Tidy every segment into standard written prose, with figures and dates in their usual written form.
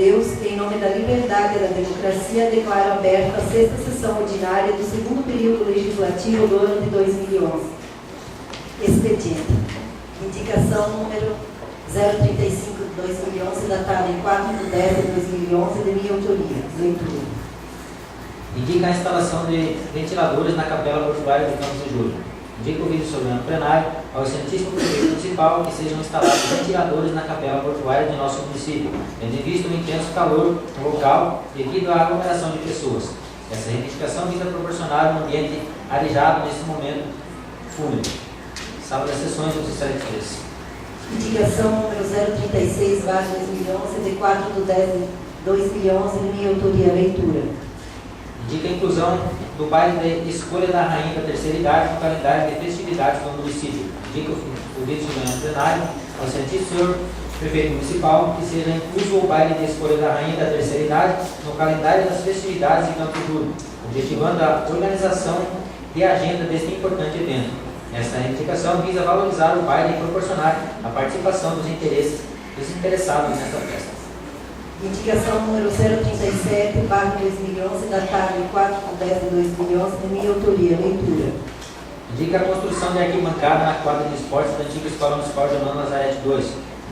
Deus, em nome da liberdade e da democracia, declaro aberta a sexta sessão ordinária do segundo período legislativo do ano de 2011. Expediente. Indicação número 035 de 2011, datada em 4/10/2011, de minha autoria. Leitura. Indica a instalação de ventiladores na capela portuária do Campos de Julho. Indica o vídeo soberano plenário ao excelentíssimo prefeito municipal que sejam instalados ventiladores na capela portuária de nosso município, tendo em vista o intenso calor no local devido à aglomeração de pessoas. Essa reivindicação visa proporcionar um ambiente arejado nesse momento fúnebre. Sala das sessões do 63. Indicação número 036/2011, de 4/10/2011, de minha autoria. Leitura. Indica a inclusão do baile de escolha da rainha da terceira idade no calendário de festividades do município. Indica o vídeo soberano plenário ao excelentíssimo senhor prefeito municipal que seja incluso o baile de escolha da rainha da terceira idade no calendário das festividades de Campos de Julho, objetivando a organização e a agenda deste importante evento. Esta reivindicação visa valorizar o baile e proporcionar a participação dos interessados nesta festa. Indicação número 037/2011, datada em 4/10/2011, de minha autoria. Leitura. Indica a construção de arquibancada na quadra de esportes da antiga Escola Municipal Germano Nazarete II.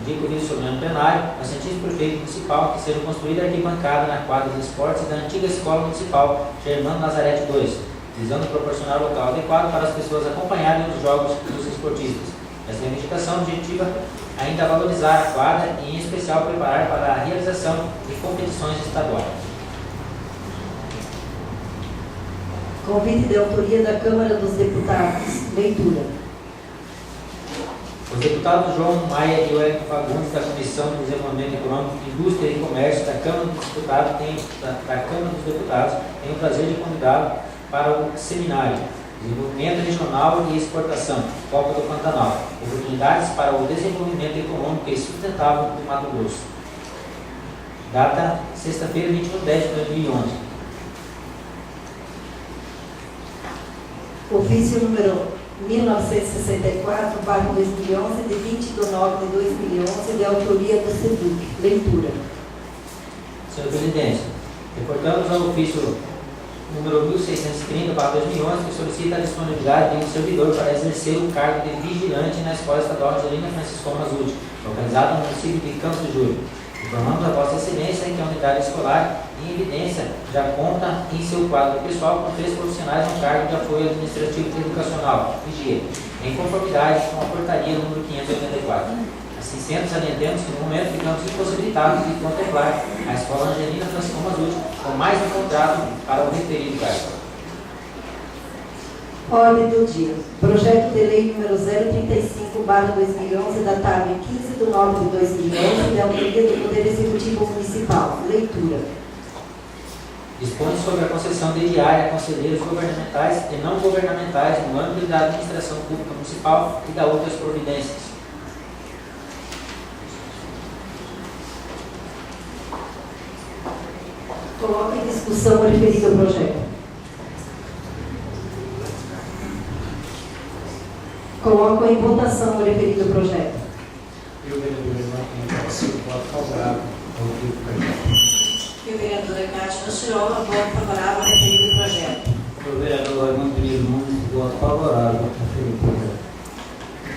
Indica o vídeo soberano plenário ao cientista prefeito municipal que seja construída arquibancada na quadra de esportes da antiga Escola Municipal Germano Nazarete II, visando proporcionar local adequado para as pessoas acompanharem os jogos dos esportistas. Essa reivindicação objetiva ainda valorizar a quadra e, em especial, preparar para a realização de competições estaduais. Convite de autoria da Câmara dos Deputados. Leitura. Os deputados João Maia e Wellington Fagundes, da Comissão de Desenvolvimento Econômico, Indústria e Comércio da Câmara dos Deputados, têm o prazer de convidá-lo para o seminário Desenvolvimento Regional e Exportação, Copa do Pantanal, oportunidades para o desenvolvimento econômico e sustentável do Mato Grosso. Data, sexta-feira, 21/10/2011. Ofício número 1964/2011, de 20/9/2011, de autoria do SEDUC. Leitura. Senhor Presidente, reportamos ao ofício número 1630/2011, que solicita a disponibilidade de um servidor para exercer o cargo de vigilante na Escola Estadual Angelina Francisco Mazzuti, localizada no município de Campos de Julho. Informamos a Vossa Excelência que a unidade escolar, em evidência, já conta em seu quadro pessoal com 3 profissionais no cargo de apoio administrativo e educacional, (VIGE), em conformidade com a portaria número 584. Assim sendo, salientemos que no momento ficamos impossibilitados de contemplar a Escola Angelina Francisco Mazzuti com mais um contrato para o referido cargo. Ordem do dia. Projeto de lei número 035/2011, datado em 15/9/2011, de autoria do Poder Executivo Municipal. Leitura. Dispõe sobre a concessão de diária a conselheiros governamentais e não governamentais no âmbito da administração pública municipal e da outras providências. Coloco em discussão o referido projeto. Coloco em votação o referido projeto. Eu, vereador Marcos Silva, voto favorável ao referido projeto. Eu, vereadora Cátia Chirola, voto favorável ao referido projeto. Eu, vereador Raimundo Pires Nunes, voto favorável ao referido projeto.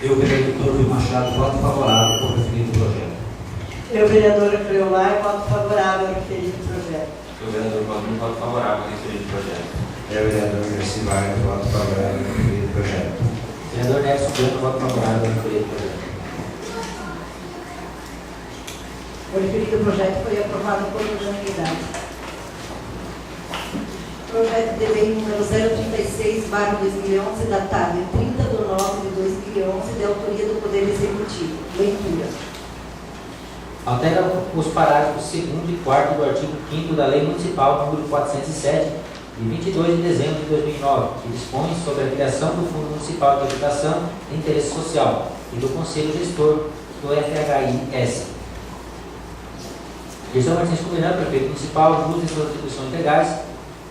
Eu, vereador Torres Machado, voto favorável ao referido projeto. Eu, vereadora Cleomar, voto favorável ao referido projeto. Eu, vereador Valdir, voto favorável ao referido projeto. Eu, vereador Gracilar, voto favorável ao referido projeto. Vereador Nelson Branco, voto favorável ao referido projeto. O referido projeto foi aprovado por unanimidade. Projeto de lei número 036/2011, datado em 30/9/2011, de autoria do Poder Executivo. Leitura. Altera os parágrafos 2º e 4º do artigo 5º da Lei Municipal número 407, de 22 de dezembro de 2009, que dispõe sobre a criação do Fundo Municipal de Habitação de Interesse Social e do Conselho Gestor do FHIS. Gerson Martins Combinando, prefeito municipal, usa em suas atribuições legais,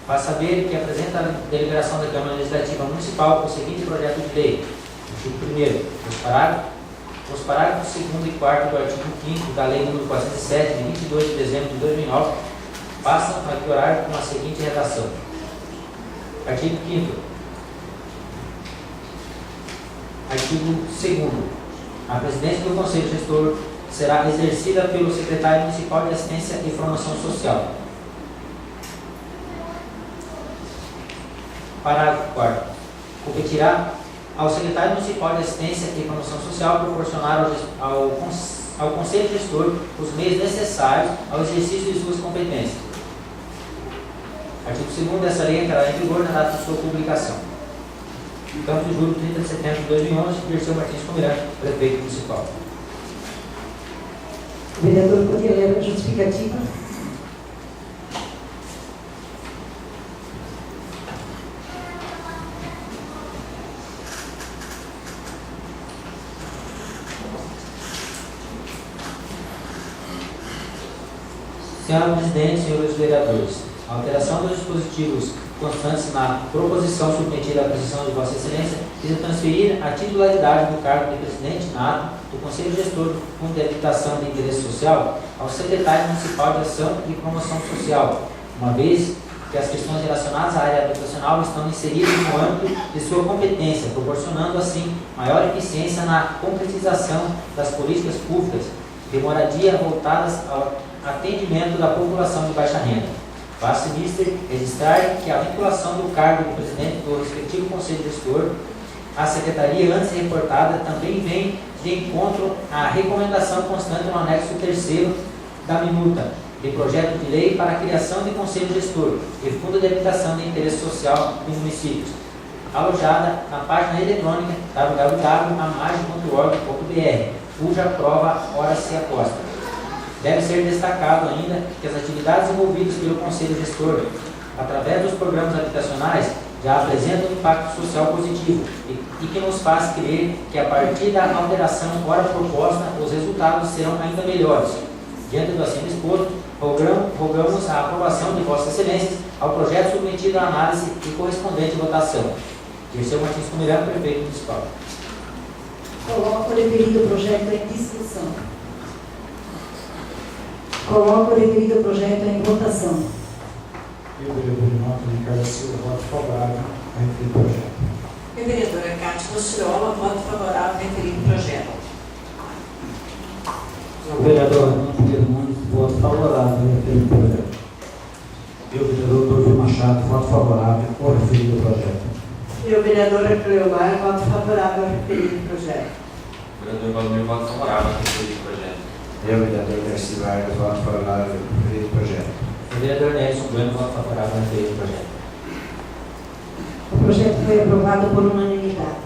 faz saber que apresenta a deliberação da Câmara Legislativa Municipal com o seguinte projeto de lei. Artigo 1º. Os parágrafos Os parágrafos 2º e 4º do artigo 5º da Lei nº 407, de 22 de dezembro de 2009, passam a vigorar com a seguinte redação. Artigo 5º. Artigo 2º. A presidência do Conselho Gestor será exercida pelo Secretário Municipal de Assistência e Promoção Social. Parágrafo 4º. Competirá ao Secretário Municipal de Assistência e Promoção Social proporcionar ao Conselho Gestor os meios necessários ao exercício de suas competências. Artigo 2º dessa lei entrará em vigor na data de sua publicação. Campos de Júlio, 30 de setembro de 2011, Dirceu Martins Pomerante, prefeito municipal. O vereador poderia ler a justificativa? Senhora Presidente, senhores vereadores, a alteração dos dispositivos constantes na proposição submetida à apreciação de Vossa Excelência visa transferir a titularidade do cargo de presidente nato do Conselho Gestor do Fundo de Habitação de Interesse Social ao Secretário Municipal de Ação e Promoção Social, uma vez que as questões relacionadas à área habitacional estão inseridas no âmbito de sua competência, proporcionando assim maior eficiência na concretização das políticas públicas de moradia voltadas ao atendimento da população de baixa renda. Faço mister registrar que a vinculação do cargo de presidente do respectivo Conselho Gestor à Secretaria antes reportada também vem de encontro à recomendação constante no anexo 3º da minuta de projeto de lei para a criação de Conselho Gestor e Fundo de Habitação de Interesse Social de Municípios, alojada na página eletrônica www.amage.org.br, cuja prova ora se aposta. Deve ser destacado ainda que as atividades envolvidas pelo Conselho Gestor, através dos programas habitacionais, já apresentam um impacto social positivo e que nos faz crer que, a partir da alteração ora proposta, os resultados serão ainda melhores. Diante do acima exposto, rogamos a aprovação de Vossa Excelência ao projeto submetido à análise e correspondente votação. Dirceu Martins Pomerante, prefeito municipal. Coloco o referido projeto em discussão. Coloco o referido projeto em votação. Eu, vereador Inoca Ricardo Silva, voto favorável ao referido projeto. Eu, vereadora Cátia Rostirola, voto favorável ao referido projeto. Eu, vereador Pedro Nunes, voto favorável ao referido projeto. Eu, vereador Dorvil Machado, voto favorável ao referido projeto. Eu, vereadora Cleomar, voto favorável ao referido projeto. Vereador Valmir, voto favorável ao referido projeto. Eu, vereador Garcia Vargas, voto favorável ao referido projeto. O vereador Nelson Bueno, voto favorável ao referido projeto. O projeto foi aprovado por unanimidade.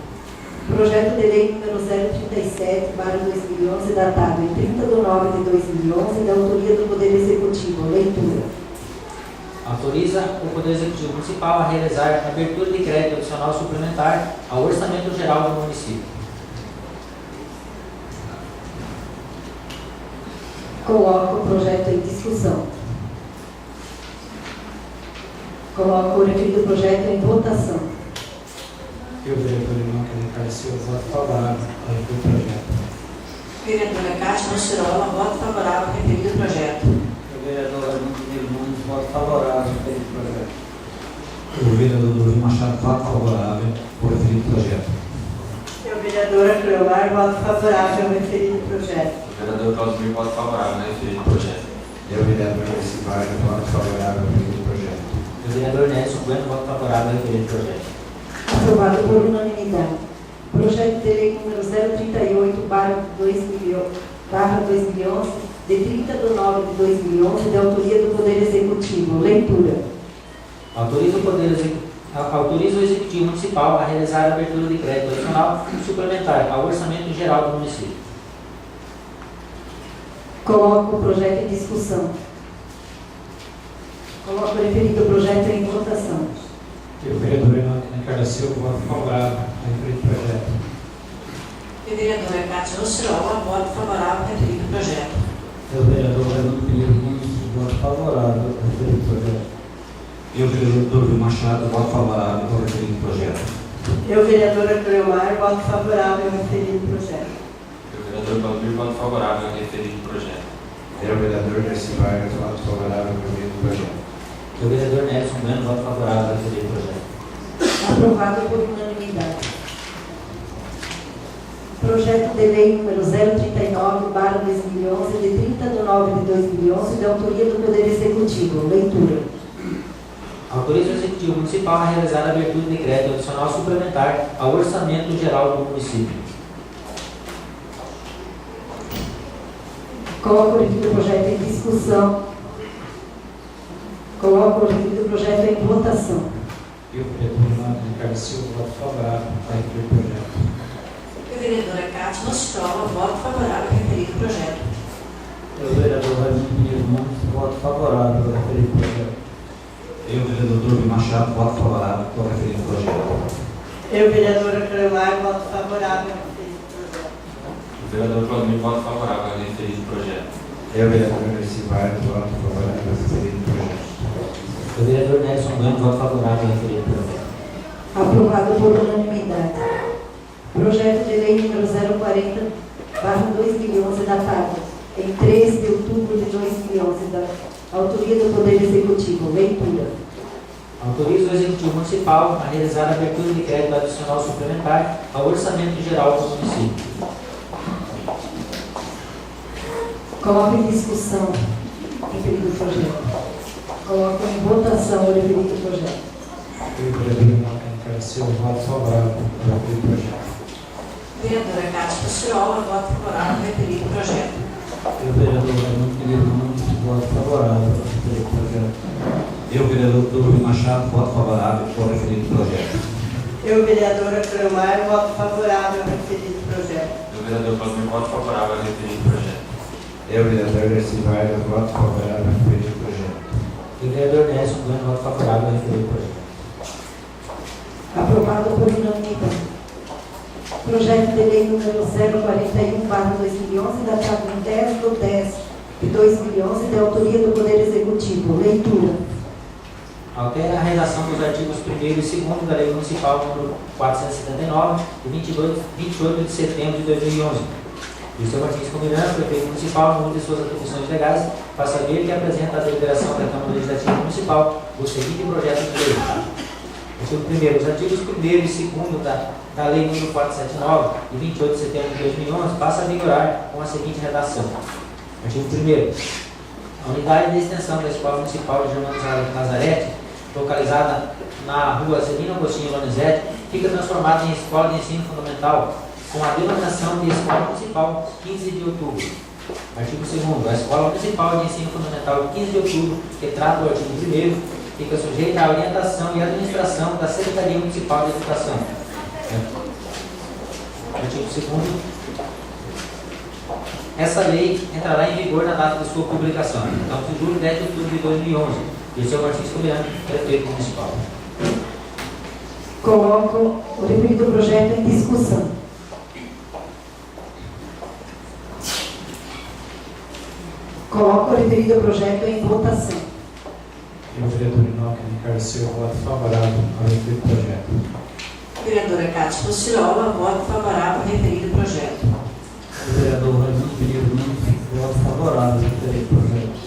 Projeto de lei número 037/2011, datado em 30 de nove de 2011, da autoria do Poder Executivo. Leitura. Autoriza o Poder Executivo Municipal a realizar a abertura de crédito adicional suplementar ao Orçamento Geral do município. Coloco o projeto em discussão. Coloco o referido projeto em votação. Eu, vereador Inoca Ricardo Silva, voto favorável ao referido projeto. Vereadora Cátia Rostirola, voto favorável ao referido projeto. Eu, vereador Pedro Nunes, voto favorável ao referido projeto. Eu, vereador Dorvil Machado, voto favorável ao referido projeto. Eu, vereadora Cleomar, voto favorável ao referido projeto. Vereador Valmir, voto favorável ao referido projeto. Eu, vereador Garcia Vargas, voto favorável ao referido projeto. O vereador Nelson Bueno, voto favorável ao referido projeto. Aprovado por unanimidade. Projeto de lei número 038/2011, de 30 de nove de 2011, da autoria do Poder Executivo. Leitura. Autoriza o Executivo Municipal a realizar a abertura de crédito adicional suplementar ao Orçamento Geral do município. Coloco o projeto em discussão. Coloco o referido projeto em votação. Eu, vereador Inoca Ricardo Silva, voto favorável ao referido projeto. Eu, vereadora Cátia Rostirola, voto favorável ao referido projeto. Eu, vereador Pedro Nunes, voto favorável ao referido projeto. Eu, vereador Dorvil Machado, voto favorável ao referido projeto. Eu, vereadora Cleomar, voto favorável ao referido projeto. Eu, Valdemir, voto favorável ao referido projeto. Eu, vereador Darcy Vargas, voto favorável ao referido projeto. Eu, vereador Nelson Bueno, voto favorável ao referido projeto. Aprovado por unanimidade. Projeto de lei número 039/2011, de 30/9/2011, de autoria do Poder Executivo. Leitura. Autoriza o Executivo Municipal a realizar a abertura de crédito adicional suplementar ao Orçamento Geral do município. Coloco o referido projeto em discussão. Coloco o referido projeto em votação. Eu, vereador Ricardo Silva, voto favorável ao referido projeto. Eu, vereadora Cátia Ostrova, voto favorável ao referido projeto. Eu, vereador Raimundo Pinheiro Nunes, voto favorável ao referido projeto. Eu, vereador Turbi Machado, voto favorável ao referido projeto. Eu, vereadora Cleomar, voto favorável ao referido projeto. O vereador Valdemir, voto favorável ao referido projeto. Eu, vereador Darcy Vargas, voto favorável ao referido projeto. Eu, vereador Nelson Bueno, voto favorável ao referido projeto. Aprovado por unanimidade. Projeto de lei número 040/2011, datado em 3 de outubro de 2011, da autoria do Poder Executivo. Leitura. Autoriza o Executivo Municipal a realizar a abertura de crédito adicional suplementar ao Orçamento Geral do município. Coloco em discussão o referido projeto. Coloco em votação o referido projeto. Eu, vereador Ricardo Silva, voto favorável ao referido projeto. Vereadora Cátia Ostrova, voto favorável ao referido projeto. Eu, vereador Raimundo Pinheiro Nunes, voto favorável ao referido projeto. Eu, vereador Turbi Machado, voto favorável ao referido projeto. Eu, vereadora Cleomar, voto favorável ao referido projeto. O vereador Valdemir, voto favorável ao referido projeto. Eu, vereador Darcy Vargas, voto favorável ao referido projeto. E o vereador Nelson Bueno, voto favorável ao referido projeto. Aprovado por unanimidade. Projeto de lei número 041/2011, datado em 10/10/2011, de autoria do Poder Executivo. Leitura. Altera a redação dos artigos 1º e 2º da Lei Municipal número 479, de 28 de setembro de 2011. E o seu Francisco Miranda, prefeito municipal, no uso de suas atribuições legais, faz saber que apresenta à deliberação da Câmara Legislativa Municipal o seguinte projeto de lei. Artigo 1º. Os artigos 1º e 2º da Lei número 479, de 28 de setembro de 2011, passa a vigorar com a seguinte redação. Artigo 1º. A unidade de extensão da Escola Municipal de Germano Lazarete, localizada na rua Celina Agostinho Lonizete, fica transformada em Escola de Ensino Fundamental, com a denominação de Escola Municipal 15 de Outubro. Artigo 2º. A Escola Municipal de Ensino Fundamental 15 de Outubro, que trata do artigo 1º, fica sujeita à orientação e administração da Secretaria Municipal de Educação. Artigo 2º. Essa lei entrará em vigor na data de sua publicação, então, de julho 10 de outubro de 2011. E o seu Francisco Miranda, prefeito municipal. Coloco o referido projeto em discussão. Coloco o referido projeto em votação. Eu, vereador Ricardo Silva, voto favorável ao referido projeto. Vereadora Cátia Ostrova, voto favorável ao referido projeto. O vereador Raimundo Pinheiro Nunes, voto favorável ao referido projeto.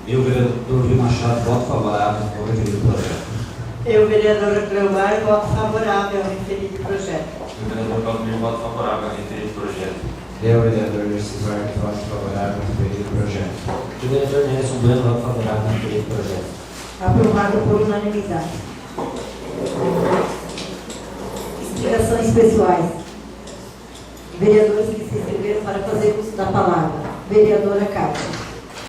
Eu, vereador Turbi Machado, voto favorável ao referido projeto. Eu, vereadora Cleomar, voto favorável ao referido projeto. O vereador Valdemir, voto favorável ao referido projeto. Eu, vereador Darcy Vargas, voto favorável ao referido projeto. E o vereador Nelson Bueno, voto favorável ao referido projeto. Aprovado por unanimidade. Explicações pessoais. Vereadores que se inscreveram para fazer uso da palavra. Vereadora Cátia.